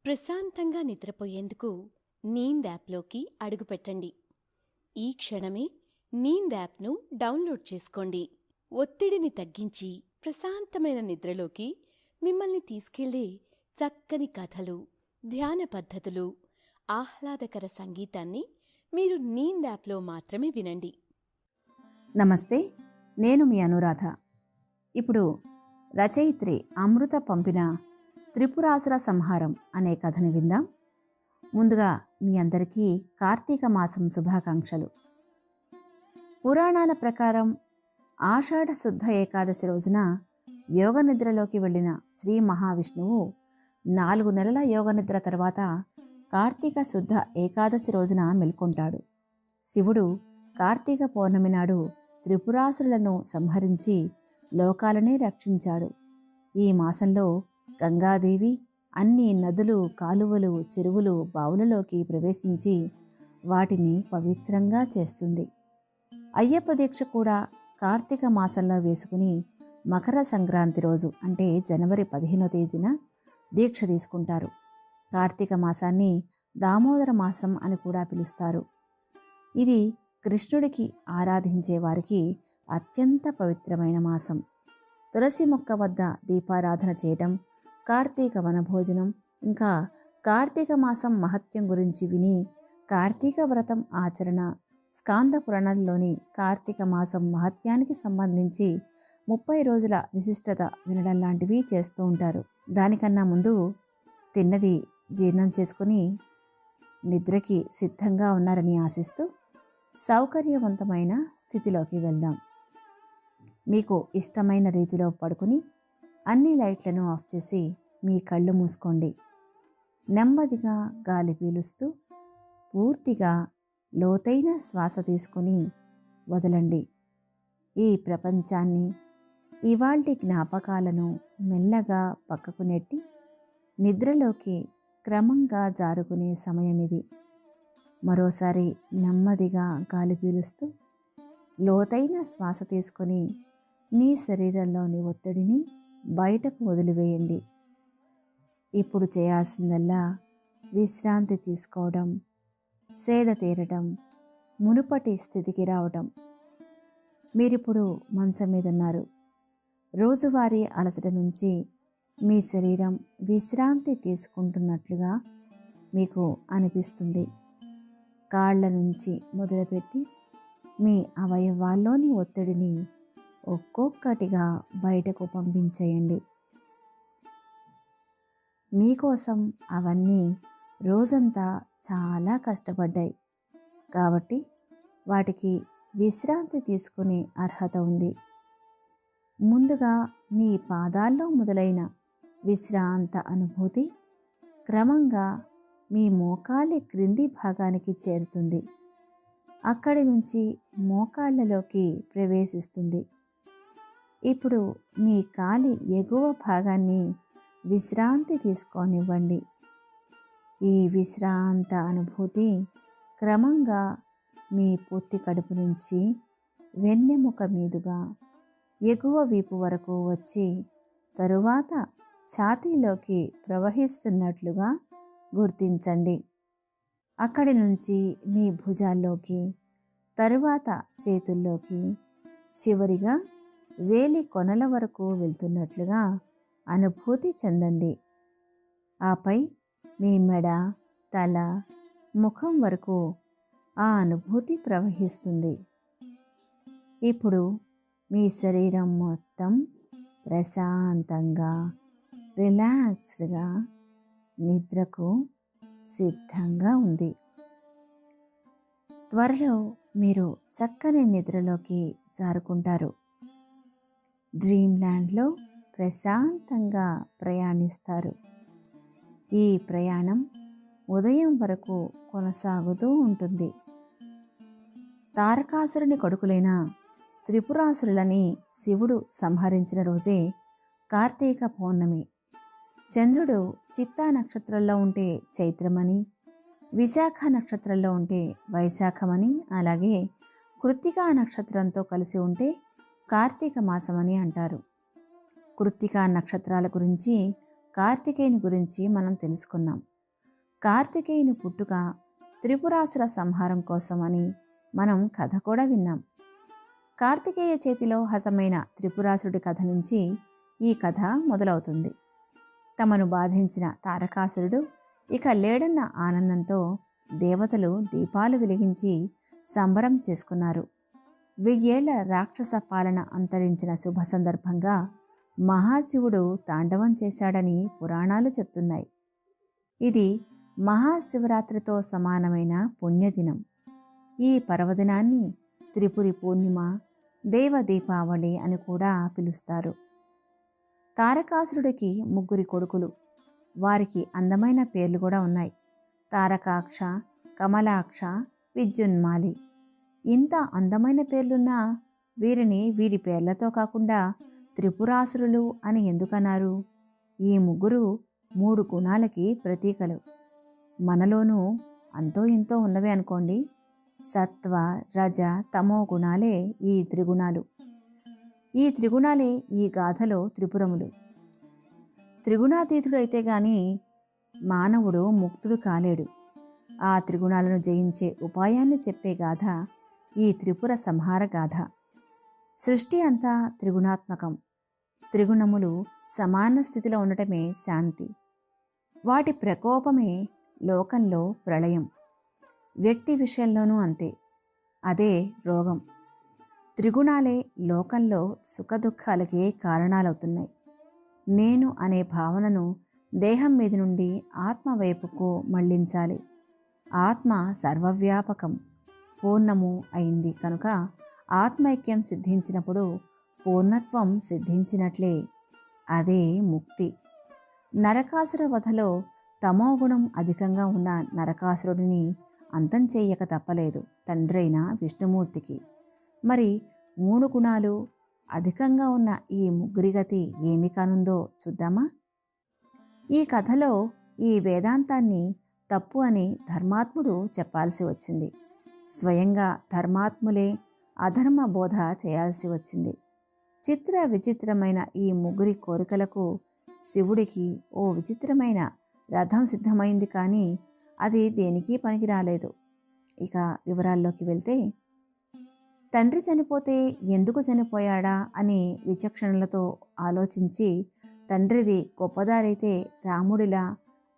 ప్రశాంతంగా నిద్రపోయేందుకు నీంద్ యాప్లోకి అడుగుపెట్టండి. ఈ క్షణమే నీంద్ యాప్ను డౌన్లోడ్ చేసుకోండి. ఒత్తిడిని తగ్గించి ప్రశాంతమైన నిద్రలోకి మిమ్మల్ని తీసుకెళ్లే చక్కని కథలు, ధ్యాన పద్ధతులు, ఆహ్లాదకర సంగీతాన్ని మీరు నీంద్ యాప్లో మాత్రమే వినండి. నమస్తే, నేను మీ అనురాధ. ఇప్పుడు రచయిత్రి అమృత పంపిన త్రిపురాసుర సంహారం అనే కథను విందాం. ముందుగా మీ అందరికీ కార్తీక మాసం శుభాకాంక్షలు. పురాణాల ప్రకారం ఆషాఢ శుద్ధ ఏకాదశి రోజున యోగనిద్రలోకి వెళ్ళిన శ్రీ మహావిష్ణువు 4 నెలల యోగనిద్ర తర్వాత కార్తీక శుద్ధ ఏకాదశి రోజున మెల్కొంటాడు. శివుడు కార్తీక పౌర్ణమి నాడు త్రిపురాసురులను సంహరించి లోకాలనే రక్షించాడు. ఈ మాసంలో గంగాదేవి అన్ని నదులు, కాలువలు, చెరువులు, బావులలోకి ప్రవేశించి వాటిని పవిత్రంగా చేస్తుంది. అయ్యప్ప దీక్ష కూడా కార్తీక మాసంలో వేసుకుని మకర సంక్రాంతి రోజు అంటే జనవరి 15వ తేదీన దీక్ష తీసుకుంటారు. కార్తీక మాసాన్ని దామోదర మాసం అని కూడా పిలుస్తారు. ఇది కృష్ణుడికి ఆరాధించే వారికి అత్యంత పవిత్రమైన మాసం. తులసి మొక్క వద్ద దీపారాధన చేయటం, కార్తీక వనభోజనం, ఇంకా కార్తీక మాసం మహత్యం గురించి విని కార్తీక వ్రతం ఆచరణ, స్కాంద పురాణంలోని కార్తీక మాసం మహత్యానికి సంబంధించి 30 రోజుల విశిష్టత వినడం లాంటివి చేస్తూ ఉంటారు. దానికన్నా ముందు తిన్నది జీర్ణం చేసుకుని నిద్రకి సిద్ధంగా ఉన్నారని ఆశిస్తూ సౌకర్యవంతమైన స్థితిలోకి వెళ్దాం. మీకు ఇష్టమైన రీతిలో పడుకుని అన్ని లైట్లను ఆఫ్ చేసి మీ కళ్ళు మూసుకోండి. నెమ్మదిగా గాలి పీలుస్తూ పూర్తిగా లోతైన శ్వాస తీసుకుని వదలండి. ఈ ప్రపంచాన్ని, ఇవాల్టి జ్ఞాపకాలను మెల్లగా పక్కకు నెట్టి నిద్రలోకి క్రమంగా జారుకునే సమయం ఇది. మరోసారి నెమ్మదిగా గాలి పీలుస్తూ లోతైన శ్వాస తీసుకొని మీ శరీరంలోని ఒత్తిడిని బయటకు వదిలివేయండి. ఇప్పుడు చేయాల్సిందల్లా విశ్రాంతి తీసుకోవడం, సేద తీరటం, మునుపటి స్థితికి రావటం. మీరిప్పుడు మంచం మీద ఉన్నారు. రోజువారీ అలసట నుంచి మీ శరీరం విశ్రాంతి తీసుకుంటున్నట్లుగా మీకు అనిపిస్తుంది. కాళ్ల నుంచి మొదలుపెట్టి మీ అవయవాల్లోని ఒత్తిడిని ఒక్కొక్కటిగా బయటకు పంపించేయండి. మీకోసం అవన్నీ రోజంతా చాలా కష్టపడ్డాయి కాబట్టి వాటికి విశ్రాంతి తీసుకునే అర్హత ఉంది. ముందుగా మీ పాదాల్లో మొదలైన విశ్రాంత అనుభూతి క్రమంగా మీ మోకాలి క్రింది భాగానికి చేరుతుంది. అక్కడి నుంచి మోకాళ్లలోకి ప్రవేశిస్తుంది. ఇప్పుడు మీ కాలి ఎగువ భాగాన్ని విశ్రాంతి తీసుకోనివ్వండి. ఈ విశ్రాంత అనుభూతి క్రమంగా మీ పొత్తి కడుపు నుంచి వెన్నెముక మీదుగా ఎగువ వీపు వరకు వచ్చి తరువాత ఛాతీలోకి ప్రవహిస్తున్నట్లుగా గుర్తించండి. అక్కడి నుంచి మీ భుజాల్లోకి, తరువాత చేతుల్లోకి, చివరిగా వేలి కొనల వరకు వెళ్తున్నట్లుగా అనుభూతి చెందండి. ఆపై మీ మెడ, తల, ముఖం వరకు ఆ అనుభూతి ప్రవహిస్తుంది. ఇప్పుడు మీ శరీరం మొత్తం ప్రశాంతంగా, రిలాక్స్డ్గా నిద్రకు సిద్ధంగా ఉంది. త్వరలో మీరు చక్కని నిద్రలోకి జారుకుంటారు. డ్రీమ్ ల్యాండ్లో ప్రశాంతంగా ప్రయాణిస్తారు. ఈ ప్రయాణం ఉదయం వరకు కొనసాగుతూ ఉంటుంది. తారకాసురుని కొడుకులైన త్రిపురాసురులని శివుడు సంహరించిన రోజే కార్తీక పౌర్ణమి. చంద్రుడు చిత్తా నక్షత్రంలో ఉంటే చైత్రమని, విశాఖ నక్షత్రంలో ఉంటే వైశాఖమని, అలాగే కృత్తికా నక్షత్రంతో కలిసి ఉంటే కార్తీక మాసమని అంటారు. కృత్తికా నక్షత్రాల గురించి, కార్తికేయుని గురించి మనం తెలుసుకున్నాం. కార్తికేయుని పుట్టుక త్రిపురాసుర సంహారం కోసమని మనం కథ కూడా విన్నాం. కార్తికేయ చేతిలో హతమైన త్రిపురాసురుడి కథ నుంచి ఈ కథ మొదలవుతుంది. తమను బాధించిన తారకాసురుడు ఇక లేడన్న ఆనందంతో దేవతలు దీపాలు వెలిగించి సంబరం చేసుకున్నారు. 1000 ఏళ్ల రాక్షస పాలన అంతరించిన శుభ సందర్భంగా మహాశివుడు తాండవం చేశాడని పురాణాలు చెప్తున్నాయి. ఇది మహాశివరాత్రితో సమానమైన పుణ్యదినం. ఈ పర్వదినాన్ని త్రిపురి పూర్ణిమ, దేవ దీపావళి అని కూడా పిలుస్తారు. తారకాసురుడికి 3 కొడుకులు. వారికి అందమైన పేర్లు కూడా ఉన్నాయి. తారకాక్ష, కమలాక్ష, విద్యున్మాలి. ఇంత అందమైన పేర్లున్నా వీరిని వీరి పేర్లతో కాకుండా త్రిపురాసురులు అని ఎందుకన్నారు? ఈ 3 3 గుణాలకి ప్రతీకలు. మనలోనూ అంతో ఇంతో ఉన్నవే అనుకోండి. సత్వ, రజ, తమో గుణాలే ఈ త్రిగుణాలు. ఈ త్రిగుణాలే ఈ గాథలో త్రిపురములు. త్రిగుణాతీతుడు అయితే గాని మానవుడు ముక్తుడు కాలేడు. ఆ త్రిగుణాలను జయించే ఉపాయాన్ని చెప్పే గాథ ఈ త్రిపుర సంహార గాథ. సృష్టి అంతా త్రిగుణాత్మకం. త్రిగుణములు సమాన స్థితిలో ఉండటమే శాంతి. వాటి ప్రకోపమే లోకంలో ప్రళయం. వ్యక్తి విషయంలోనూ అంతే. అదే రోగం. త్రిగుణాలే లోకంలో సుఖదుఖాలకే కారణాలవుతున్నాయి. నేను అనే భావనను దేహం మీద నుండి ఆత్మ వైపుకు మళ్లించాలి. ఆత్మ సర్వవ్యాపకం, పూర్ణము అయింది కనుక ఆత్మైక్యం సిద్ధించినప్పుడు పూర్ణత్వం సిద్ధించినట్లే. అదే ముక్తి. నరకాసుర వధలో తమోగుణం అధికంగా ఉన్న నరకాసురుడిని అంతం చెయ్యక తప్పలేదు తండ్రైన విష్ణుమూర్తికి. మరి 3 గుణాలు అధికంగా ఉన్న ఈ 3 గతి ఏమి కానుందో చూద్దామా? ఈ కథలో ఈ వేదాంతాన్ని తప్పు అని ధర్మాత్ముడు చెప్పాల్సి వచ్చింది. స్వయంగా ధర్మాత్ములే అధర్మ బోధ చేయాల్సి వచ్చింది. చిత్ర విచిత్రమైన ఈ 3 కోరికలకు శివుడికి ఓ విచిత్రమైన రథం సిద్ధమైంది, కానీ అది దేనికి పనికి రాలేదు. ఇక వివరాల్లోకి వెళ్తే, తండ్రి చనిపోతే ఎందుకు చనిపోయాడా అని విచక్షణలతో ఆలోచించి తండ్రిది గొప్పదారైతే రాముడిలా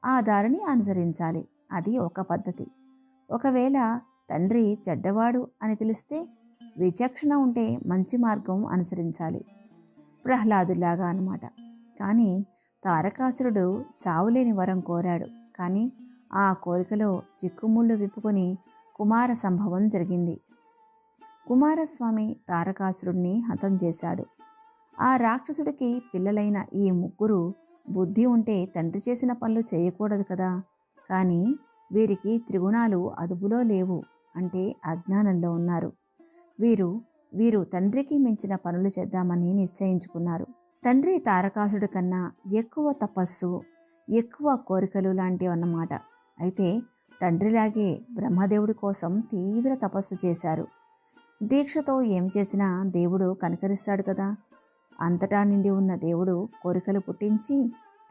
ఆ దారిని అనుసరించాలి. అది ఒక పద్ధతి. ఒకవేళ తండ్రి చెడ్డవాడు అని తెలిస్తే విచక్షణ ఉంటే మంచి మార్గం అనుసరించాలి. ప్రహ్లాదులాగా అన్నమాట. కానీ తారకాసురుడు చావులేని వరం కోరాడు. కానీ ఆ కోరికలో చిక్కుముళ్ళు విప్పుకొని కుమార సంభవం జరిగింది. కుమారస్వామి తారకాసురుడిని హతం చేశాడు. ఆ రాక్షసుడికి పిల్లలైన ఈ 3 బుద్ధి ఉంటే తండ్రి చేసిన పనులు చేయకూడదు కదా. కానీ వీరికి త్రిగుణాలు అదుపులో లేవు, అంటే అజ్ఞానంలో ఉన్నారు. వీరు తండ్రికి మించిన పనులు చేద్దామని నిశ్చయించుకున్నారు. తండ్రి తారకాసుడి కన్నా ఎక్కువ తపస్సు, ఎక్కువ కోరికలు లాంటివన్నమాట. అయితే తండ్రిలాగే బ్రహ్మదేవుడి కోసం తీవ్ర తపస్సు చేశారు. దీక్షతో ఏం చేసినా దేవుడు కనికరిస్తాడు కదా. అంతటా నిండి ఉన్న దేవుడు కోరికలు పుట్టించి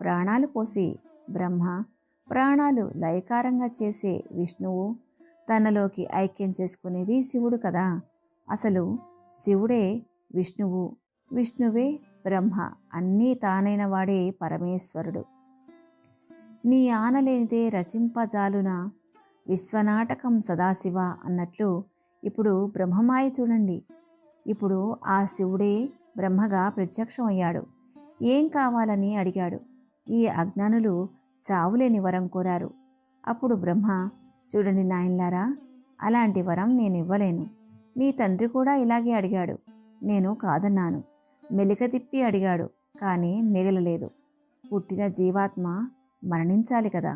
ప్రాణాలు పోసి బ్రహ్మ, ప్రాణాలు లయకారంగా చేసే విష్ణువు, తనలోకి ఐక్యం చేసుకునేది శివుడు కదా. అసలు శివుడే విష్ణువు, విష్ణువే బ్రహ్మ, అన్నీ తానైన వాడే పరమేశ్వరుడు. నీ ఆనలేనిదే రచింపజాలున విశ్వనాటకం సదాశివ అన్నట్లు ఇప్పుడు బ్రహ్మమాయ చూడండి. ఇప్పుడు ఆ శివుడే బ్రహ్మగా ప్రత్యక్షమయ్యాడు. ఏం కావాలని అడిగాడు. ఈ అజ్ఞానులు చావులేని వరం కోరారు. అప్పుడు బ్రహ్మ, చూడండి నాయన్లారా, అలాంటి వరం నేను ఇవ్వలేను. మీ తండ్రి కూడా ఇలాగే అడిగాడు, నేను కాదన్నాను. మెలిక తిప్పి అడిగాడు, కానీ మిగలలేదు. పుట్టిన జీవాత్మ మరణించాలి కదా,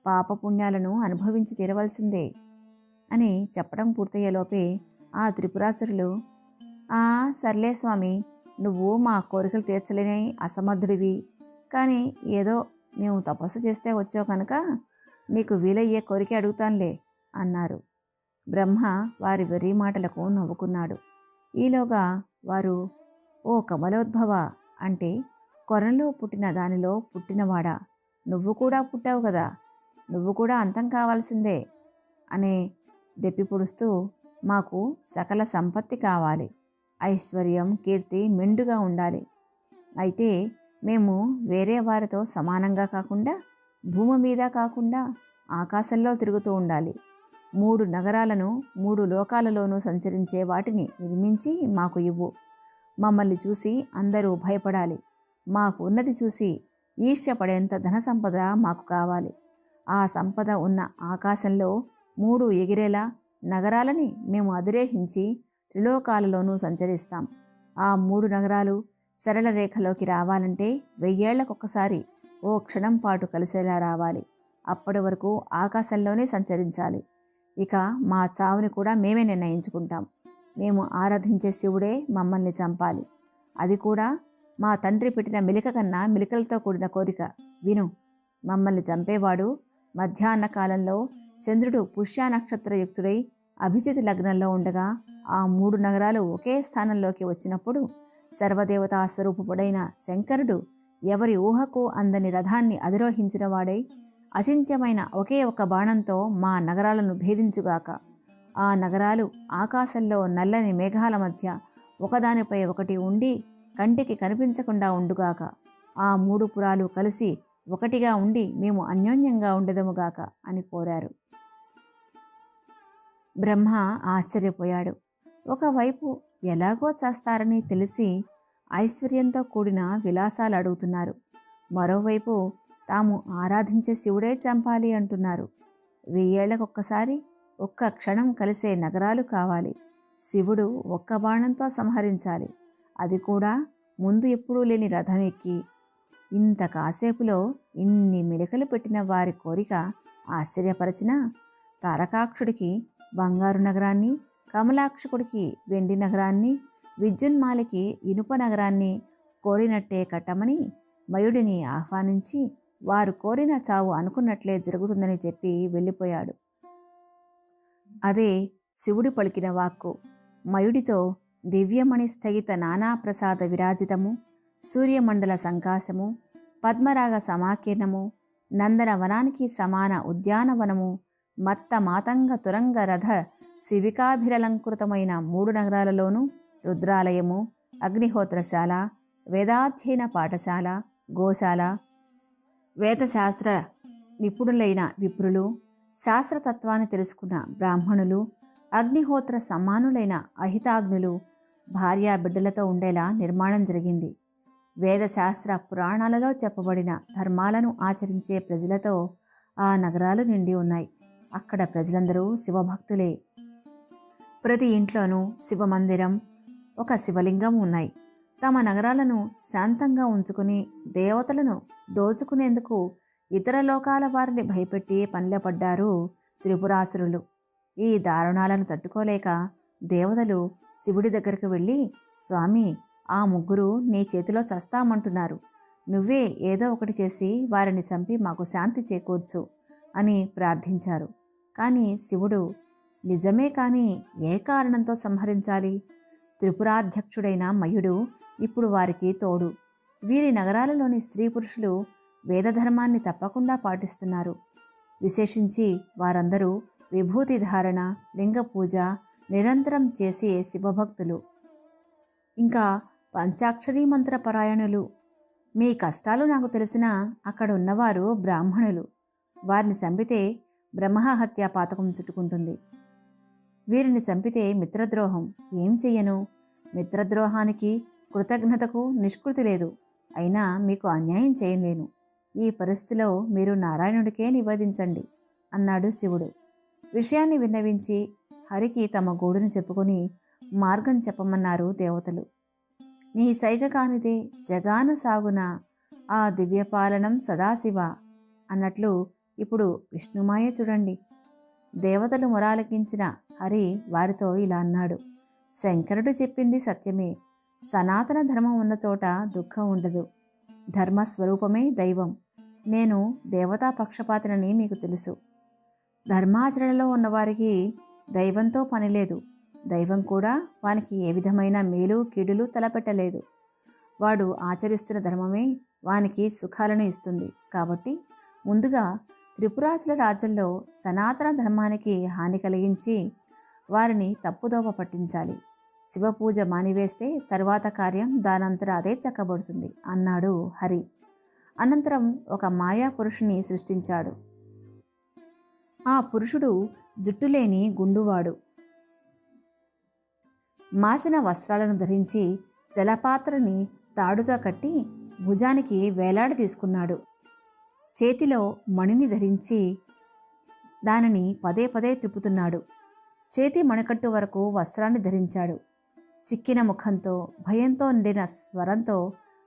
పాపపుణ్యాలను అనుభవించి తీరవలసిందే అని చెప్పడం పూర్తయ్యేలోపే ఆ త్రిపురాసురులు, సర్లే స్వామి, నువ్వు మా కోరికలు తీర్చలేని అసమర్థుడివి, కానీ ఏదో మేము తపస్సు చేస్తే వచ్చావు కనుక నీకు వీలయ్యే కోరిక అడుగుతానులే అన్నారు. బ్రహ్మ వారి వెర్రి మాటలకు నవ్వుకున్నాడు. ఈలోగా వారు, ఓ కమలోద్భవ, అంటే కొరలో పుట్టిన దానిలో పుట్టినవాడా, నువ్వు కూడా పుట్టావు కదా, నువ్వు కూడా అంతం కావాల్సిందే అనే దెప్పి పొడుస్తూ, మాకు సకల సంపత్తి కావాలి, ఐశ్వర్యం కీర్తి మెండుగా ఉండాలి. అయితే మేము వేరే వారితో సమానంగా కాకుండా, భూమి మీద కాకుండా ఆకాశంలో తిరుగుతూ ఉండాలి. 3 నగరాలను 3 లోకాలలోనూ సంచరించే వాటిని నిర్మించి మాకు ఇవ్వు. మమ్మల్ని చూసి అందరూ భయపడాలి. మాకు ఉన్నది చూసి ఈర్ష్యపడేంత ధన సంపద మాకు కావాలి. ఆ సంపద ఉన్న ఆకాశంలో 3 ఎగిరేలా నగరాలని మేము అధిరోహించి త్రిలోకాలలోనూ సంచరిస్తాం. ఆ 3 నగరాలు సరళ రేఖలోకి రావాలంటే 1000 ఏళ్లకొకసారి ఓ క్షణం పాటు కలిసేలా రావాలి. అప్పటి వరకు ఆకాశంలోనే సంచరించాలి. ఇక మా చావుని కూడా మేమే నిర్ణయించుకుంటాం. మేము ఆరాధించే శివుడే మమ్మల్ని చంపాలి. అది కూడా మా తండ్రి పెట్టిన మెలిక కన్నా మెలికలతో కూడిన కోరిక. విను, మమ్మల్ని చంపేవాడు మధ్యాహ్న కాలంలో చంద్రుడు పుష్య నక్షత్రయుక్తుడై అభిజిత్ లగ్నంలో ఉండగా ఆ 3 నగరాలు ఒకే స్థానంలోకి వచ్చినప్పుడు సర్వదేవతా స్వరూపుడైన శంకరుడు ఎవరి ఊహకు అందని రథాన్ని అధిరోహించిన వాడై అచింత్యమైన ఒకే ఒక బాణంతో మా నగరాలను భేదించుగాక. ఆ నగరాలు ఆకాశంలో నల్లని మేఘాల మధ్య ఒకదానిపై ఒకటి ఉండి కంటికి కనిపించకుండా ఉండుగాక. ఆ 3 పురాలు కలిసి ఒకటిగా ఉండి మేము అన్యోన్యంగా ఉండెదముగాక అని కోరారు. బ్రహ్మ ఆశ్చర్యపోయాడు. ఒకవైపు ఎలాగో చేస్తారని తెలిసి ఐశ్వర్యంతో కూడిన విలాసాలు అడుగుతున్నారు. మరోవైపు తాము ఆరాధించే శివుడే చంపాలి అంటున్నారు. 1000 ఏళ్లకొక్కసారి ఒక్క క్షణం కలిసే నగరాలు కావాలి. శివుడు ఒక్క బాణంతో సంహరించాలి. అది కూడా ముందు ఎప్పుడూ లేని రథం ఎక్కి. ఇంత కాసేపులో ఇన్ని మెలికలు పెట్టిన వారి కోరిక ఆశ్చర్యపరచిన తారకాక్షుడికి బంగారు నగరాన్ని, కమలాక్షకుడికి వెండి నగరాన్ని, విద్యున్మాలికి ఇనుప నగరాన్ని కోరినట్టే కట్టమని మయుడిని ఆహ్వానించి వారు కోరిన చావు అనుకున్నట్లే జరుగుతుందని చెప్పి వెళ్ళిపోయాడు. అదే శివుడి పలికిన వాక్కు. మయుడితో దివ్యమణి స్థగిత నానాప్రసాద విరాజితము, సూర్యమండల సంకాశము, పద్మరాగ సమాకీర్ణము, నందన వనానికి సమాన ఉద్యానవనము, మత్త మాతంగ తురంగ రథ శివికాభిరలంకృతమైన 3 నగరాలలోనూ రుద్రాలయము, అగ్నిహోత్రశాల, వేదాధ్యయన పాఠశాల, గోశాల, వేదశాస్త్ర నిపుణులైన విప్రులు, శాస్త్రతత్వాన్ని తెలుసుకున్న బ్రాహ్మణులు, అగ్నిహోత్ర సమానులైన అహితాగ్నులు, భార్యాబిడ్డలతో ఉండేలా నిర్మాణం జరిగింది. వేదశాస్త్ర పురాణాలలో చెప్పబడిన ధర్మాలను ఆచరించే ప్రజలతో ఆ నగరాలు నిండి ఉన్నాయి. అక్కడ ప్రజలందరూ శివభక్తులే. ప్రతి ఇంట్లోనూ శివమందిరం, ఒక శివలింగం ఉన్నాయి. తమ నగరాలను శాంతంగా ఉంచుకుని దేవతలను దోచుకునేందుకు ఇతర లోకాల వారిని భయపెట్టి పనిలపడ్డారు త్రిపురాసురులు. ఈ దారుణాలను తట్టుకోలేక దేవతలు శివుడి దగ్గరకు వెళ్ళి, స్వామి, ఆ 3 నీ చేతిలో చస్తామంటున్నారు. నువ్వే ఏదో ఒకటి చేసి వారిని చంపి మాకు శాంతి చేకూర్చు అని ప్రార్థించారు. కానీ శివుడు, నిజమే కానీ ఏ కారణంతో సంహరించాలి? త్రిపురాధ్యక్షుడైన మయుడు ఇప్పుడు వారికి తోడు. వీరి నగరాలలోని స్త్రీ పురుషులు వేదధర్మాన్ని తప్పకుండా పాటిస్తున్నారు. విశేషించి వారందరూ విభూతి ధారణ, లింగ పూజ నిరంతరం చేసే శివభక్తులు. ఇంకా పంచాక్షరీ మంత్ర పరాయణులు. మీ కష్టాలు నాకు తెలిసినా అక్కడ ఉన్నవారు బ్రాహ్మణులు. వారిని చంపితే బ్రహ్మహత్యా పాతకం చుట్టుకుంటుంది. వీరిని చంపితే మిత్రద్రోహం. ఏం చెయ్యను? మిత్రద్రోహానికి కృతజ్ఞతకు నిష్కృతి లేదు. అయినా మీకు అన్యాయం చేయలేను. ఈ పరిస్థితిలో మీరు నారాయణుడికే నివేదించండి అన్నాడు శివుడు. విషయాన్ని విన్నవించి హరికి తమ గోడును చెప్పుకొని మార్గం చెప్పమన్నారు దేవతలు. నీ సైగ కానిదే జగాన సాగున ఆ దివ్యపాలనం సదాశివ అన్నట్లు ఇప్పుడు విష్ణుమాయ చూడండి. దేవతలు మొరాలకించిన హరి వారితో ఇలా అన్నాడు. శంకరుడు చెప్పింది సత్యమే. సనాతన ధర్మం ఉన్న చోట దుఃఖం ఉండదు. ధర్మస్వరూపమే దైవం. నేను దేవతా పక్షపాతినని మీకు తెలుసు. ధర్మాచరణలో ఉన్నవారికి దైవంతో పనిలేదు. దైవం కూడా వానికి ఏ విధమైన మేలు కీడులు తలపెట్టలేదు. వాడు ఆచరిస్తున్న ధర్మమే వానికి సుఖాలను ఇస్తుంది. కాబట్టి ముందుగా త్రిపురాసుల రాజ్యంలో సనాతన ధర్మానికి హాని కలిగించి వారిని తప్పుదోవ పట్టించాలి. శివపూజ మానివేస్తే తరువాత కార్యం దానంతర అదే చక్కబడుతుంది అన్నాడు హరి. అనంతరం ఒక మాయా పురుషుని సృష్టించాడు. ఆ పురుషుడు జుట్టులేని గుండువాడు. మాసిన వస్త్రాలను ధరించి జలపాత్రని తాడుతో కట్టి భుజానికి వేలాడి తీసుకున్నాడు. చేతిలో మణిని ధరించి దానిని పదే పదే త్రిప్పుతున్నాడు. చేతి మణికట్టు వరకు వస్త్రాన్ని ధరించాడు. చిక్కిన ముఖంతో భయంతో నిండిన స్వరంతో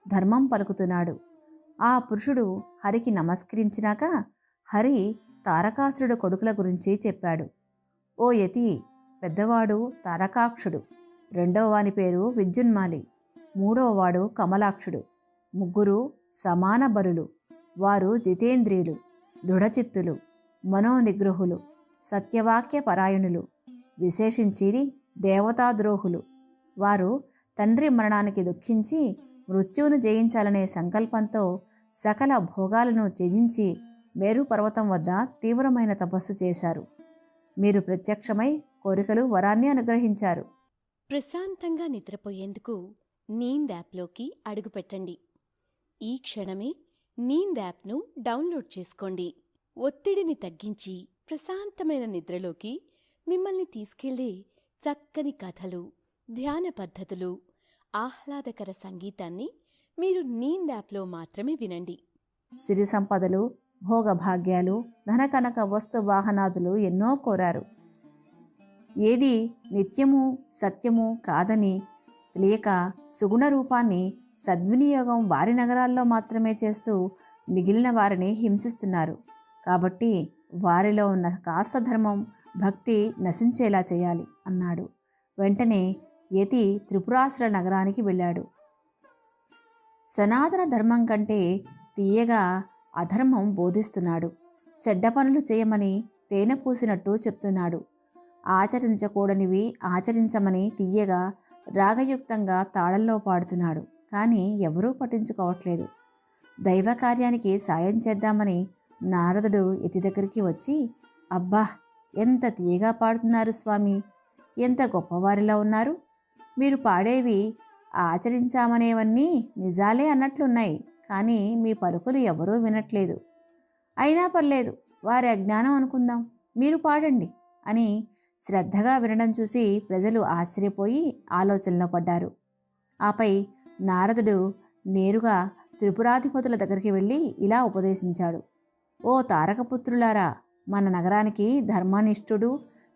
ధర్మం పలుకుతున్నాడు. ఆ పురుషుడు హరికి నమస్కరించినాక హరి తారకాసురుడు కొడుకుల గురించి చెప్పాడు. ఓ యతి, పెద్దవాడు తారకాక్షుడు, రెండవ వాని పేరు విద్యున్మాలి, మూడవవాడు కమలాక్షుడు, ముగ్గురు సమాన బలులు. వారు జితేంద్రియులు, దృఢచిత్తులు, మనోనిగ్రహులు, సత్యవాక్య పరాయణులు, విశేషించిది దేవతాద్రోహులు. వారు తండ్రి మరణానికి దుఃఖించి మృత్యువును జయించాలనే సంకల్పంతో సకల భోగాలను త్యజించి మేరు పర్వతం వద్ద తీవ్రమైన తపస్సు చేశారు. మీరు ప్రత్యక్షమై కోరికలు వరాన్ని అనుగ్రహించారు. ప్రశాంతంగా నిద్రపోయేందుకు నీంద్ యాప్లోకి అడుగుపెట్టండి. ఈ క్షణమే నీంద్ యాప్ను డౌన్లోడ్ చేసుకోండి. ఒత్తిడిని తగ్గించి ప్రశాంతమైన నిద్రలోకి మిమ్మల్ని తీసుకెళ్లే చక్కని కథలు, ధ్యాన పద్ధతులు, ఆహ్లాదకర సంగీతాన్ని మీరు నీంద్ యాప్లో మాత్రమే వినండి. సిరి సంపదలు, భోగభాగ్యాలు, ధనకనక వస్తు వాహనాదులు ఎన్నో కోరారు. ఏది నిత్యము సత్యము కాదని తెలియక సుగుణ రూపాన్ని సద్వినియోగం వారి నగరాల్లో మాత్రమే చేస్తూ మిగిలిన వారిని హింసిస్తున్నారు. కాబట్టి వారిలో ఉన్న కాస్త ధర్మం, భక్తి నశించేలా చేయాలి అన్నాడు. వెంటనే యతి త్రిపురాసుర నగరానికి వెళ్ళాడు. సనాతన ధర్మం కంటే తీయగా అధర్మం బోధిస్తున్నాడు. చెడ్డ పనులు చేయమని తేనె పూసినట్టు చెప్తున్నాడు. ఆచరించకూడనివి ఆచరించమని తీయగా రాగయుక్తంగా తాళల్లో పాడుతున్నాడు. కానీ ఎవరూ పట్టించుకోవట్లేదు. దైవ కార్యానికి సాయం చేద్దామని నారదుడు యతి దగ్గరికి వచ్చి, అబ్బా, ఎంత తీయగా పాడుతున్నారు స్వామి, ఎంత గొప్పవారిలా ఉన్నారు. మీరు పాడేవి ఆచరించామనేవన్నీ నిజాలే అన్నట్లున్నాయి, కానీ మీ పలుకులు ఎవరూ వినట్లేదు. అయినా పర్లేదు, వారి అజ్ఞానం అనుకుందాం, మీరు పాడండి అని శ్రద్ధగా వినడం చూసి ప్రజలు ఆశ్చర్యపోయి ఆలోచనలో పడ్డారు. ఆపై నారదుడు నేరుగా త్రిపురాధిపతుల దగ్గరికి వెళ్ళి ఇలా ఉపదేశించాడు. ఓ తారకపుత్రులారా, మన నగరానికి ధర్మనిష్ఠుడు,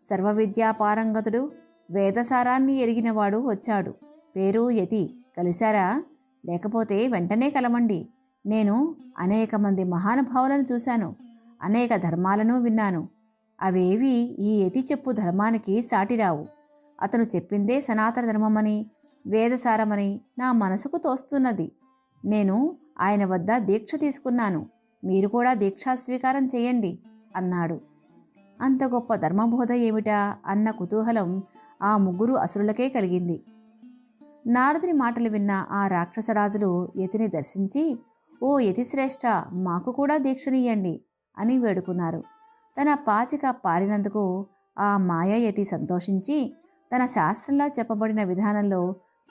సర్వవిద్యాపారంగతుడు, వేదసారాన్ని ఎరిగినవాడు వచ్చాడు. పేరు యతి. కలిశారా? లేకపోతే వెంటనే కలమండి. నేను అనేక మంది మహానుభావులను చూశాను, అనేక ధర్మాలను విన్నాను. అవేవి ఈ యతి చెప్పు ధర్మానికి సాటిరావు. అతను చెప్పిందే సనాతన ధర్మమని, వేదసారమని నా మనసుకు తోస్తున్నది. నేను ఆయన వద్ద దీక్ష తీసుకున్నాను. మీరు కూడా దీక్షా స్వీకారం చేయండి అన్నాడు. అంత గొప్ప ధర్మబోధ ఏమిటా అన్న కుతూహలం ఆ ముగ్గురు అసురులకే కలిగింది. నారదుని మాటలు విన్న ఆ రాక్షసరాజులు యతిని దర్శించి, ఓ యతిశ్రేష్ఠ, మాకు కూడా దీక్షనియ్యండి అని వేడుకున్నారు. తన పాచిక పారినందుకు ఆ మాయాయతి సంతోషించి తన శాస్త్రంలో చెప్పబడిన విధానంలో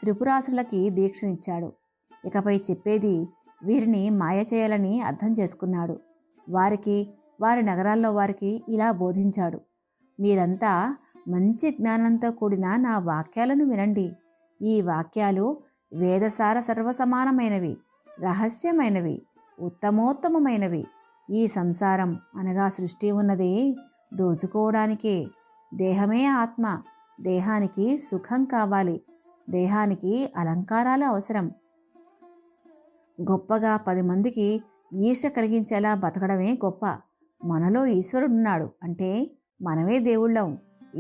త్రిపురాసులకి దీక్షనిచ్చాడు. ఇకపై చెప్పేది వీరిని మాయ చేయాలని అర్థం చేసుకున్నాడు. వారికి, వారి నగరాల్లో వారికి ఇలా బోధించాడు. మీరంతా మంచి జ్ఞానంతో కూడిన నా వాక్యాలను వినండి. ఈ వాక్యాలు వేదసార సర్వసమానమైనవి, రహస్యమైనవి, ఉత్తమోత్తమైనవి. ఈ సంసారం అనగా సృష్టి ఉన్నదే దోచుకోవడానికే. దేహమే ఆత్మ. దేహానికి సుఖం కావాలి, దేహానికి అలంకారాలు అవసరం. గొప్పగా 10 మందికి ఈర్ష్య కలిగించేలా బతకడమే గొప్ప. మనలో ఈశ్వరుడున్నాడు అంటే మనమే దేవుళ్ళం.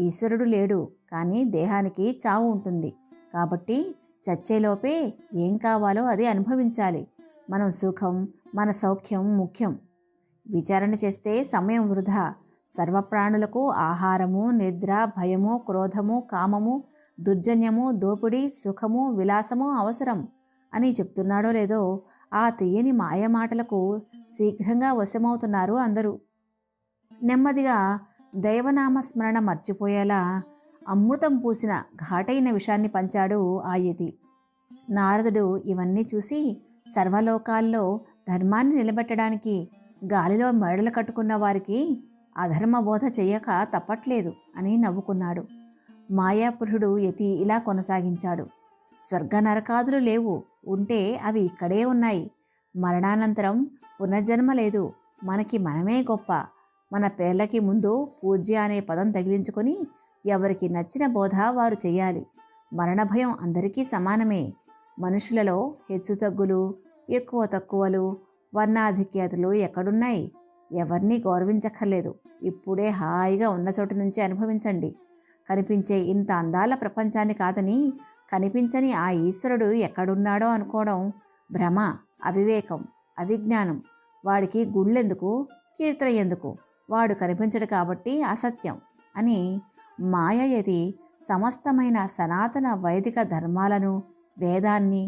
ఈశ్వరుడు లేడు, కానీ దేహానికి చావు ఉంటుంది. కాబట్టి చచ్చేలోపే ఏం కావాలో అది అనుభవించాలి. మనం సుఖం, మన సౌఖ్యం ముఖ్యం. విచారణ చేస్తే సమయం వృధా. సర్వప్రాణులకు ఆహారము, నిద్ర, భయము, క్రోధము, కామము, దుర్జన్యము, దోపిడీ, సుఖము, విలాసము అవసరం అని చెప్తున్నాడో లేదో ఆ తీయని మాయ మాటలకు శీఘ్రంగా వశమవుతున్నారు అందరూ. నెమ్మదిగా దైవనామస్మరణ మర్చిపోయేలా అమృతం పూసిన ఘాటైన విషాన్ని పంచాడు ఆ యతి. నారదుడు ఇవన్నీ చూసి సర్వలోకాల్లో ధర్మాన్ని నిలబెట్టడానికి గాలిలో మెడలు కట్టుకున్న వారికి అధర్మబోధ చెయ్యక తప్పట్లేదు అని నవ్వుకున్నాడు. మాయాపురుషుడు యతి ఇలా కొనసాగించాడు. స్వర్గ నరకాదులు లేవు, ఉంటే అవి ఇక్కడే ఉన్నాయి. మరణానంతరం పునర్జన్మ లేదు. మనకి మనమే గొప్ప. మన పేర్లకి ముందు పూజ్య అనే పదం తగిలించుకొని ఎవరికి నచ్చిన బోధ వారు చెయ్యాలి. మరణ భయం అందరికీ సమానమే. మనుషులలో హెచ్చుతగ్గులు, ఎక్కువ తక్కువలు, వర్ణాధిక్యతలు ఎక్కడున్నాయి? ఎవరినీ గౌరవించక్కర్లేదు. ఇప్పుడే హాయిగా ఉన్న చోటు నుంచి అనుభవించండి. కనిపించే ఇంత అందాల ప్రపంచాన్ని కాదని కనిపించని ఆ ఈశ్వరుడు ఎక్కడున్నాడో అనుకోవడం భ్రమ, అవివేకం, అవిజ్ఞానం. వాడికి గుళ్ళెందుకు, కీర్తన ఎందుకు? వాడు కనిపించడు కాబట్టి అసత్యం అని మాయయతి సమస్తమైన సనాతన వైదిక ధర్మాలను, వేదాన్ని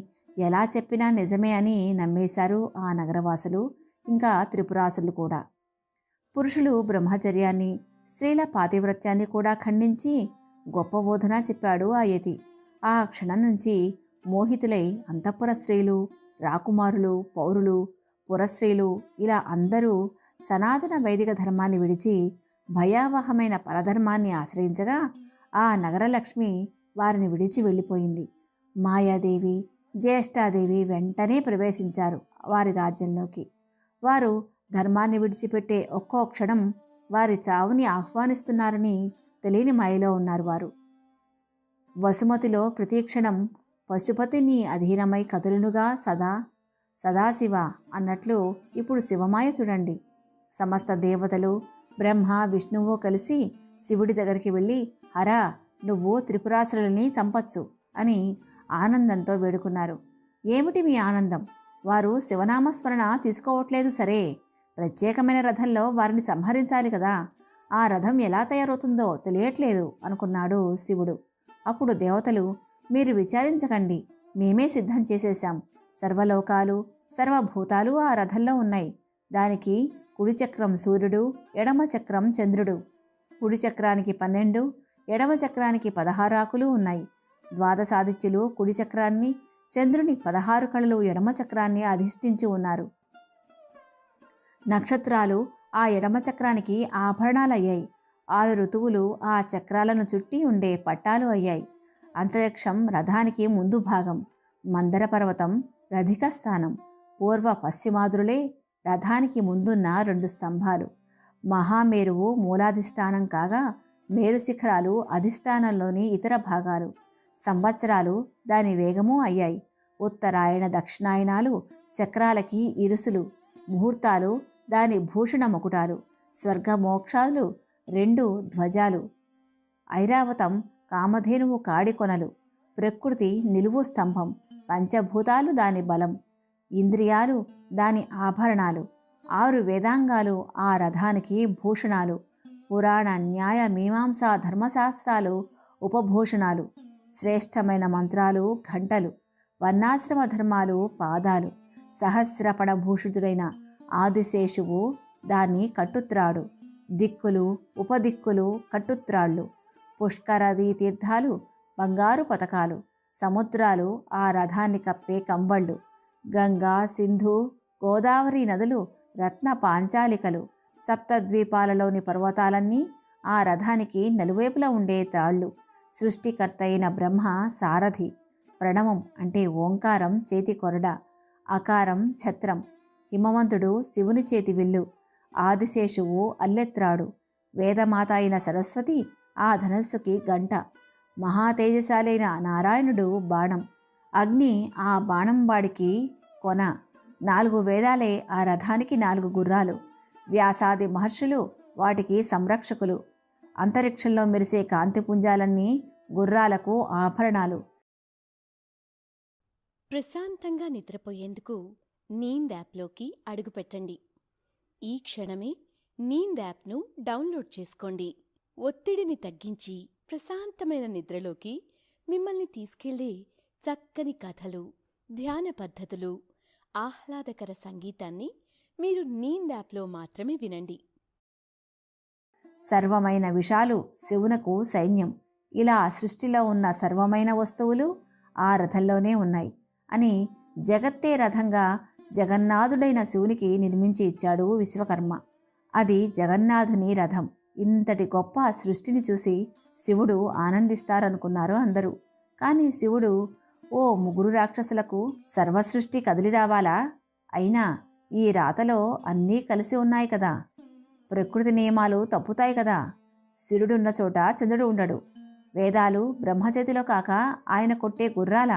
ఎలా చెప్పినా నిజమే అని నమ్మేశారు ఆ నగరవాసులు, ఇంకా త్రిపురాసులు కూడా. పురుషులు బ్రహ్మచర్యాన్ని, స్త్రీల పాతివ్రత్యాన్ని కూడా ఖండించి గొప్ప బోధన చెప్పాడు ఆ యతి. ఆ క్షణం నుంచి మోహితులై అంతఃపుర స్త్రీలు, రాకుమారులు, పౌరులు, పురస్త్రీలు ఇలా అందరూ సనాతన వైదిక ధర్మాన్ని విడిచి భయావహమైన పరధర్మాన్ని ఆశ్రయించగా ఆ నగరలక్ష్మి వారిని విడిచి వెళ్ళిపోయింది. మాయాదేవి, జ్యేష్ఠాదేవి వెంటనే ప్రవేశించారు వారి రాజ్యంలోకి. వారు ధర్మాన్ని విడిచిపెట్టే ఒక్కో క్షణం వారి చావుని ఆహ్వానిస్తున్నారని తెలియని మాయలో ఉన్నారు వారు. వసుమతిలో ప్రతిక్షణం పశుపతి నీ అధీనమై కదులునుగా సదాశివ అన్నట్లు ఇప్పుడు శివమాయ చూడండి. సమస్త దేవతలు, బ్రహ్మ, విష్ణువు కలిసి శివుడి దగ్గరికి వెళ్ళి, హరా, నువ్వు త్రిపురాసురులని చంపచ్చు అని ఆనందంతో వేడుకున్నారు. ఏమిటి మీ ఆనందం? వారు శివనామస్మరణ తీసుకోవట్లేదు సరే, ప్రత్యేకమైన రథంలో వారిని సంహరించాలి కదా. ఆ రథం ఎలా తయారవుతుందో తెలియట్లేదు అనుకున్నాడు శివుడు. అప్పుడు దేవతలు, మీరు విచారించకండి, మేమే సిద్ధం చేసేశాం. సర్వలోకాలు, సర్వభూతాలు ఆ రథంలో ఉన్నాయి. దానికి కుడి చక్రం సూర్యుడు, ఎడమ చక్రం చంద్రుడు. కుడి చక్రానికి 12, ఎడమ చక్రానికి 16 ఆకులు ఉన్నాయి. ద్వాదశాదిత్యులు కుడి చక్రాన్ని, చంద్రుని 16 కళలు ఎడమ చక్రాన్ని అధిష్ఠించి ఉన్నారు. నక్షత్రాలు ఆ ఎడమ చక్రానికి ఆభరణాలయ్యాయి. 6 ఋతువులు ఆ చక్రాలను చుట్టి ఉండే పట్టాలు అయ్యాయి. అంతరిక్షం రథానికి ముందు భాగం. మందర పర్వతం రథిక స్థానం. పూర్వ పశ్చిమాదురులే రథానికి ముందున్న 2 స్తంభాలు. మహామేరువు మూలాధిష్టానం కాగా మేరు శిఖరాలు అధిష్టానంలోని ఇతర భాగాలు. సంవత్సరాలు దాని వేగము అయ్యాయి. ఉత్తరాయణ దక్షిణాయనాలు చక్రాలకి ఇరుసులు. ముహూర్తాలు దాని భూషణ మకుటాలు. స్వర్గమోక్షాలు 2 ధ్వజాలు. ఐరావతం కామధేనువు కాడికొనలు. ప్రకృతి నిలువు స్తంభం. పంచభూతాలు దాని బలం. ఇంద్రియాలు దాని ఆభరణాలు. 6 వేదాంగాలు ఆ రథానికి భూషణాలు. పురాణ, న్యాయ, మీమాంసా, ధర్మశాస్త్రాలు ఉపభూషణాలు. శ్రేష్టమైన మంత్రాలు ఘంటలు. వర్ణాశ్రమ ధర్మాలు పాదాలు. సహస్రపణభూషితుడైన ఆదిశేషువు దాన్ని కట్టుత్రాడు. దిక్కులు, ఉపదిక్కులు కట్టుత్రాళ్ళు. పుష్కరది తీర్థాలు బంగారు పతకాలు. సముద్రాలు ఆ రథాన్ని కప్పే కంబళ్ళు. గంగా, సింధు, గోదావరి నదులు రత్న పాంచాలికలు. సప్తద్వీపాలలోని పర్వతాలన్నీ ఆ రథానికి నలువైపులా ఉండే తాళ్ళు. సృష్టికర్త అయిన బ్రహ్మ సారథి. ప్రణవం అంటే ఓంకారం చేతి కొరడ. అకారం ఛత్రం. హిమవంతుడు శివుని చేతి విల్లు. ఆదిశేషువు అల్లెత్రాడు. వేదమాత అయిన సరస్వతి ఆ ధనస్సుకి గంట. మహాతేజశాలైన నారాయణుడు బాణం. అగ్ని ఆ బాణం వాడికి కొన. 4 వేదాలే ఆ రథానికి 4 గుర్రాలు. వ్యాసాది మహర్షులు వాటికి సంరక్షకులు. అంతరిక్షంలో మెరిసే కాంతిపుంజాలన్నీ గుర్రాలకు ఆభరణాలు. ప్రశాంతంగా నిద్రపోయేందుకు నీంద్ యాప్లోకి అడుగుపెట్టండి. ఈ క్షణమే నీంద్ యాప్ను డౌన్లోడ్ చేసుకోండి. ఒత్తిడిని తగ్గించి ప్రశాంతమైన నిద్రలోకి మిమ్మల్ని తీసుకెళ్లే చక్కని కథలు, ధ్యాన పద్ధతులు, ఆహ్లాదకర సంగీతాన్ని మీరు నీంద్ యాప్లో మాత్రమే వినండి. సర్వమైన విషాలు శివునకు సైన్యం. ఇలా సృష్టిలో ఉన్న సర్వమైన వస్తువులు ఆ రథంలోనే ఉన్నాయి అని జగత్తే రథంగా జగన్నాథుడైన శివునికి నిర్మించి ఇచ్చాడు విశ్వకర్మ. అది జగన్నాథుని రథం. ఇంతటి గొప్ప సృష్టిని చూసి శివుడు ఆనందిస్తారనుకున్నారు అందరూ. కానీ శివుడు, ఓ ముగ్గురు రాక్షసులకు సర్వసృష్టి కదిలి రావాలా? అయినా ఈ రాతలో అన్నీ కలిసి ఉన్నాయి కదా, ప్రకృతి నియమాలు తప్పుతాయి కదా. సూర్యుడున్న చోట చంద్రుడు ఉండడు. వేదాలు బ్రహ్మచేతిలో కాక ఆయన కొట్టే గుర్రాల?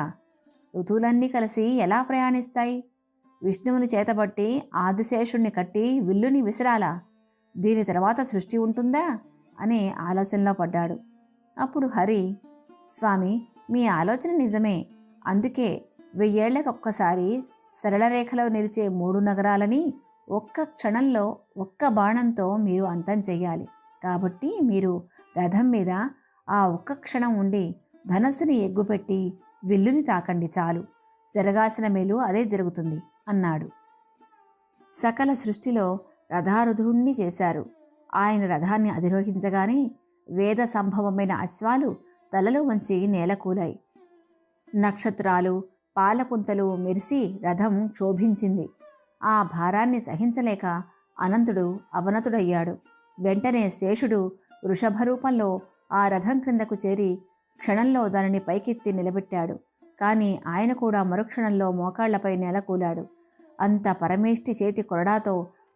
ఋతువులన్నీ కలిసి ఎలా ప్రయాణిస్తాయి? విష్ణువుని చేతబట్టి ఆదిశేషుణ్ణి కట్టి విల్లుని విసిరాలా? దీని తర్వాత సృష్టి ఉంటుందా అనే ఆలోచనలో పడ్డాడు. అప్పుడు హరి, స్వామి, మీ ఆలోచన నిజమే. అందుకే 1000 ఏళ్లకొక్కసారి సరళరేఖలో నిలిచే 3 నగరాలని ఒక్క క్షణంలో ఒక్క బాణంతో మీరు అంతం చెయ్యాలి. కాబట్టి మీరు రథం మీద ఆ ఒక్క క్షణం ఉండి ధనస్సుని ఎగ్గుపెట్టి విల్లుని తాకండి చాలు. జరగాల్సిన మేలు అదే జరుగుతుంది అన్నాడు. సకల సృష్టిలో రథారథుణ్ణి చేశారు. ఆయన రథాన్ని అధిరోహించగానే వేద సంభవమైన అశ్వాలు తలలు వంచి నేలకూలాయి. నక్షత్రాలు పాలపుంతలు మెరిసి రథం క్షోభించింది. ఆ భారాన్ని సహించలేక అనంతుడు అవనతుడయ్యాడు. వెంటనే శేషుడు వృషభరూపంలో ఆ రథం క్రిందకు చేరి క్షణంలో దానిని పైకెత్తి నిలబెట్టాడు. కాని ఆయన కూడా మరుక్షణంలో మోకాళ్లపై నేలకూలాడు. అంత పరమేష్టి చేతి కొరడాతో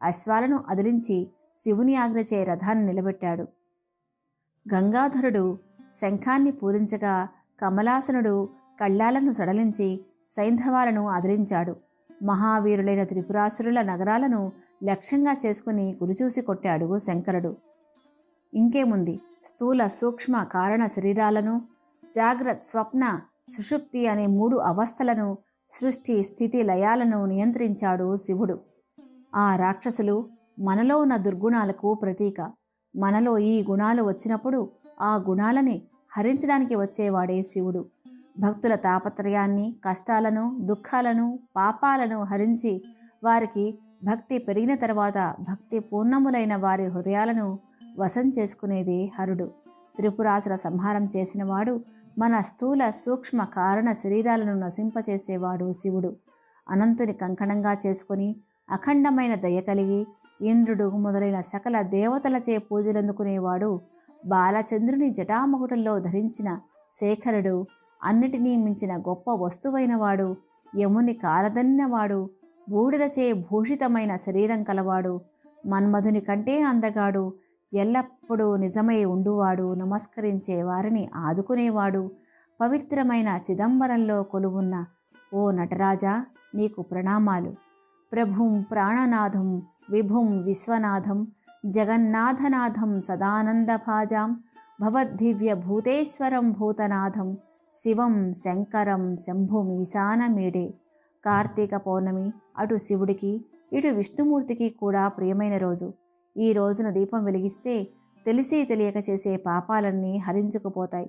అశ్వాలను అదిలించి శివుని ఆజ్ఞచే రథాన్ని నిలబెట్టాడు. గంగాధరుడు శంఖాన్ని పూరించగా కమలాసనుడు కళ్ళాలను సడలించి సైంధవాలను అదిలించాడు. మహావీరులైన త్రిపురాసురుల నగరాలను లక్ష్యంగా చేసుకుని గురిచూసి కొట్టాడు శంకరుడు. ఇంకేముంది, స్థూల సూక్ష్మ కారణ శరీరాలను, జాగ్రత్ స్వప్న సుషుప్తి అనే 3 అవస్థలను, సృష్టి స్థితి లయాలను నియంత్రించాడు శివుడు. ఆ రాక్షసులు మనలో ఉన్న దుర్గుణాలకు ప్రతీక. మనలో ఈ గుణాలు వచ్చినప్పుడు ఆ గుణాలని హరించడానికి వచ్చేవాడే శివుడు. భక్తుల తాపత్రయాన్ని, కష్టాలను, దుఃఖాలను, పాపాలను హరించి వారికి భక్తి పెరిగిన తర్వాత భక్తి పూర్ణములైన వారి హృదయాలను వశం చేసుకునేదే హరుడు. త్రిపురాసుర సంహారం చేసినవాడు, మన స్థూల సూక్ష్మ కారణ శరీరాలను నశింపచేసేవాడు శివుడు. అనంతుని కంకణంగా చేసుకుని అఖండమైన దయ కలిగి ఇంద్రుడు మొదలైన సకల దేవతలచే పూజలందుకునేవాడు. బాలచంద్రుని జటామకుటంలో ధరించిన శేఖరుడు అన్నిటినీ మించిన గొప్ప వస్తువైనవాడు. యముని కాలదన్నినవాడు, బూడిదచే భూషితమైన శరీరం కలవాడు, మన్మధుని కంటే అందగాడు, ఎల్లప్పుడూ నిజమై ఉండువాడు, నమస్కరించే వారిని ఆదుకునేవాడు, పవిత్రమైన చిదంబరంలో కొలువున్న ఓ నటరాజా, నీకు ప్రణామాలు. ప్రభుం ప్రాణనాథం విభుం విశ్వనాథం జగన్నాథనాథం సదానందభాజాం భవద్దివ్య భూతేశ్వరం భూతనాథం శివం శంకరం శంభుమీశానమీడే. కార్తీక పౌర్ణమి అటు శివుడికి ఇటు విష్ణుమూర్తికి కూడా ప్రియమైన రోజు. ఈ రోజున దీపం వెలిగిస్తే తెలిసి తెలియక చేసే పాపాలన్నీ హరించుకుపోతాయి.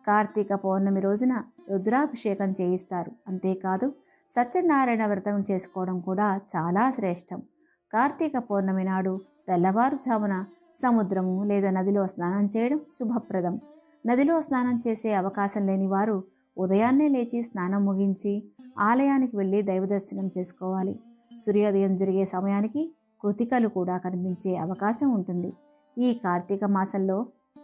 కార్తీక పౌర్ణమి రోజున రుద్రాభిషేకం చేయిస్తారు. అంతేకాదు సత్యనారాయణ వ్రతం చేసుకోవడం కూడా చాలా శ్రేష్టం. కార్తీక పౌర్ణమి నాడు తెల్లవారుజామున సముద్రము లేదా నదిలో స్నానం చేయడం శుభప్రదం. నదిలో స్నానం చేసే అవకాశం లేని వారు ఉదయాన్నే లేచి స్నానం ముగించి ఆలయానికి వెళ్ళి దైవదర్శనం చేసుకోవాలి. సూర్యోదయం జరిగే సమయానికి కృతికలు కూడా కనిపించే అవకాశం ఉంటుంది. ఈ కార్తీక మాసంలో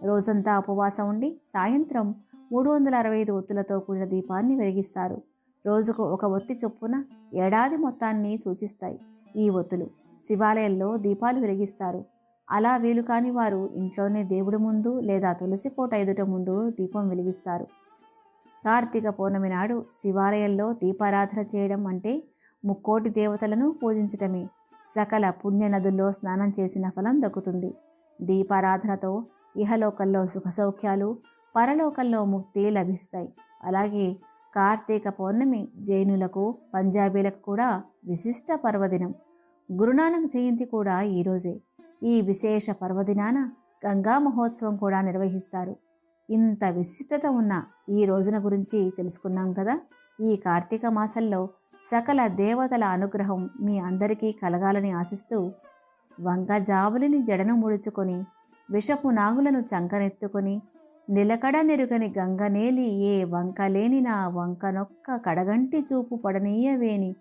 రోజంతా ఉపవాసం ఉండి సాయంత్రం 365 ఒత్తులతో కూడిన దీపాన్ని వెలిగిస్తారు. రోజుకు 1 ఒత్తి చొప్పున ఏడాది మొత్తాన్ని సూచిస్తాయి. ఈ ఒత్తులు శివాలయంలో దీపాలు వెలిగిస్తారు. అలా వీలు కాని వారు ఇంట్లోనే దేవుడి ముందు లేదా తులసి కోట ఎదుట ముందు దీపం వెలిగిస్తారు. కార్తీక పౌర్ణమి నాడు శివాలయంలో దీపారాధన చేయడం అంటే ముక్కోటి దేవతలను పూజించటమే. సకల పుణ్య నదుల్లో స్నానం చేసిన ఫలం దక్కుతుంది. దీపారాధనతో ఇహలోకంలో సుఖసౌఖ్యాలు, పరలోకంలో ముక్తి లభిస్తాయి. అలాగే కార్తీక పౌర్ణమి జైనులకు, పంజాబీలకు కూడా విశిష్ట పర్వదినం. గురునానక్ జయంతి కూడా ఈరోజే. ఈ విశేష పర్వదినాన గంగా మహోత్సవం కూడా నిర్వహిస్తారు. ఇంత విశిష్టత ఉన్న ఈ రోజున గురించి తెలుసుకున్నాం కదా. ఈ కార్తీక మాసంలో సకల దేవతల అనుగ్రహం మీ అందరికీ కలగాలని ఆశిస్తూ వంగజాబులిని జడను ముడుచుకొని విషపు నాగులను చంకనెత్తుకొని నిలకడ నెరుగని గంగనేలి ఏ వంకలేని నా వంకనొక్క కడగంటి చూపు పడనీయవేని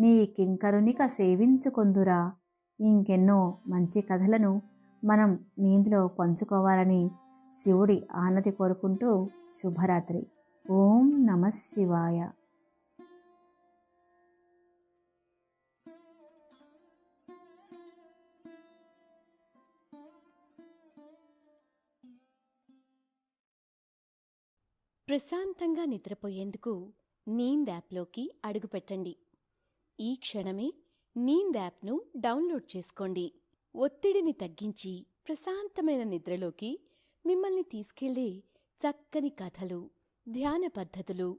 నీ కింకరునిక సేవించుకొందురా. ఇంకెన్నో మంచి కథలను మనం నీందులో పంచుకోవాలని శివుడి ఆనతి కోరుకుంటూ శుభరాత్రి. ఓం నమః శివాయ. ప్రశాంతంగా నిద్రపోయేందుకు నీంద్ యాప్లోకి అడుగుపెట్టండి. ఈ క్షణమే నీంద్ యాప్ను డౌన్లోడ్ చేసుకోండి. ఒత్తిడిని తగ్గించి ప్రశాంతమైన నిద్రలోకి మిమ్మల్ని తీసుకెళ్లే చక్కని కథలు, ధ్యాన పద్ధతులు,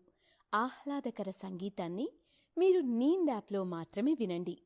ఆహ్లాదకర సంగీతాన్ని మీరు నీంద్ యాప్లో మాత్రమే వినండి.